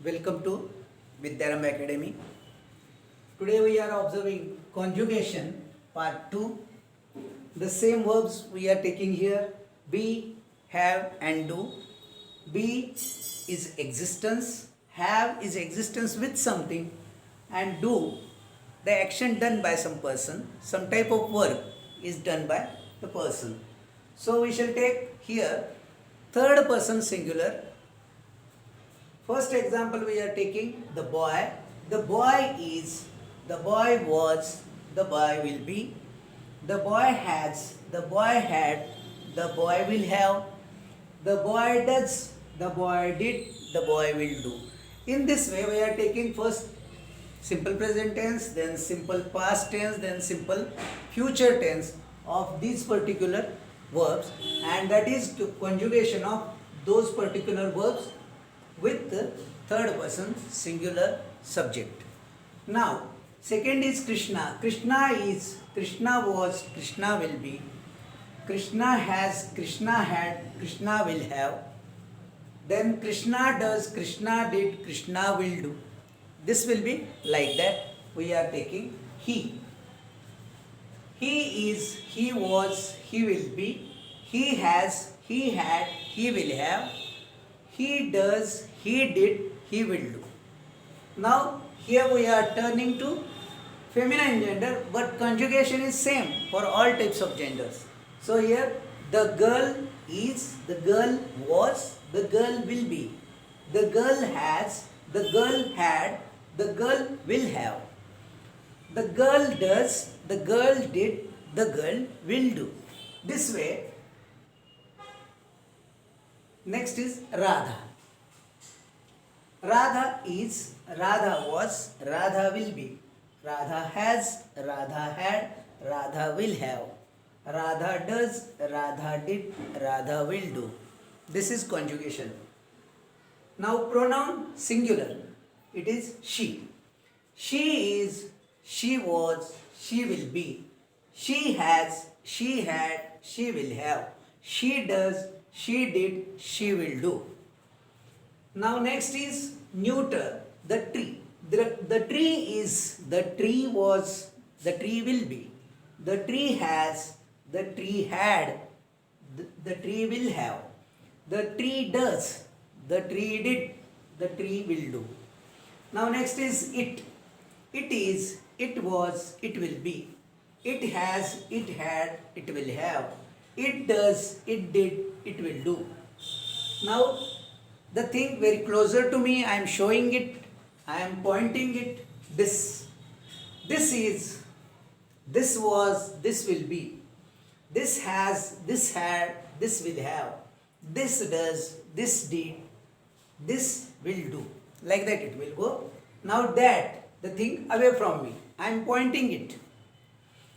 Welcome to Vidyarambha Academy. Today we are observing conjugation part 2. The same verbs we are taking here: be, have and do. Be is existence, have is existence with something, and do the action done by some person, some type of work is done by the person. So we shall take here third person singular. First example we are taking the boy. The boy is, the boy was, the boy will be, the boy has, the boy had, the boy will have, the boy does, the boy did, the boy will do. In this way we are taking first simple present tense, then simple past tense, then simple future tense of these particular verbs, and that is to conjugation of those particular verbs with the third person singular subject. Now, second is Krishna. Krishna is, Krishna was, Krishna will be, Krishna has, Krishna had, Krishna will have. Then Krishna does, Krishna did, Krishna will do. This will be like that. We are taking he. He is, he was, he will be, he has, he had, he will have, he does, he did, he will do. Now here we are turning to feminine gender, but conjugation is same for all types of genders. So here the girl is, the girl was, the girl will be, the girl has, the girl had, the girl will have, the girl does, the girl did, the girl will do. This way. Next is Radha. Radha is, Radha was, Radha will be, Radha has, Radha had, Radha will have, Radha does, Radha did, Radha will do. This is conjugation. Now pronoun singular. It is she. She is, she was, she will be, she has, she had, she will have, she does, she did, she will do. Now next is neuter, the tree. The tree is, the tree was, the tree will be, the tree has, the tree had, the tree will have, the tree does, the tree did, the tree will do. Now next is it. It is, it was, it will be, it has, it had, it will have, it does, it did, it will do. Now the thing very closer to me, I am showing it, I am pointing it, this. This is, this was, this will be, this has, this had, this will have, this does, this did, this will do. Like that it will go. Now that, the thing away from me, I am pointing it.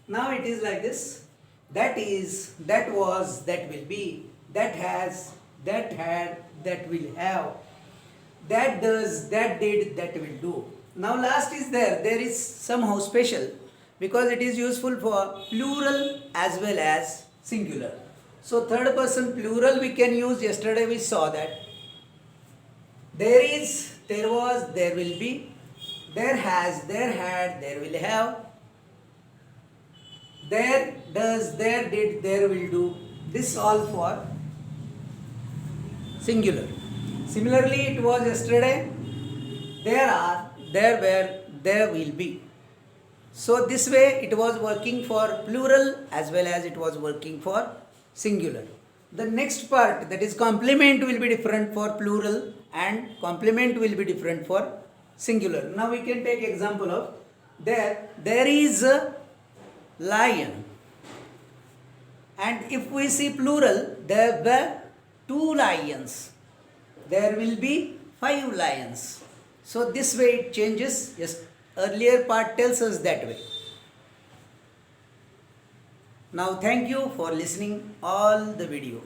Now it is like this. That is, that was, that will be, that has, that had, that will have, that does, that did, that will do. Now last is there. There is somehow special because it is useful for plural as well as singular. So third person plural we can use. Yesterday we saw that. There is, there was, there will be, there has, there had, there will have, there does, there did, there will do. This all for singular. Similarly it was yesterday. There are, there were, there will be. So this way it was working for plural as well as it was working for singular. The next part, that is complement, will be different for plural and complement will be different for singular. Now we can take example of there is a lion, and if we see plural, there were 2 lions, there will be 5 lions. So this way it changes. Yes, earlier part tells us that way. Now thank you for listening all the video.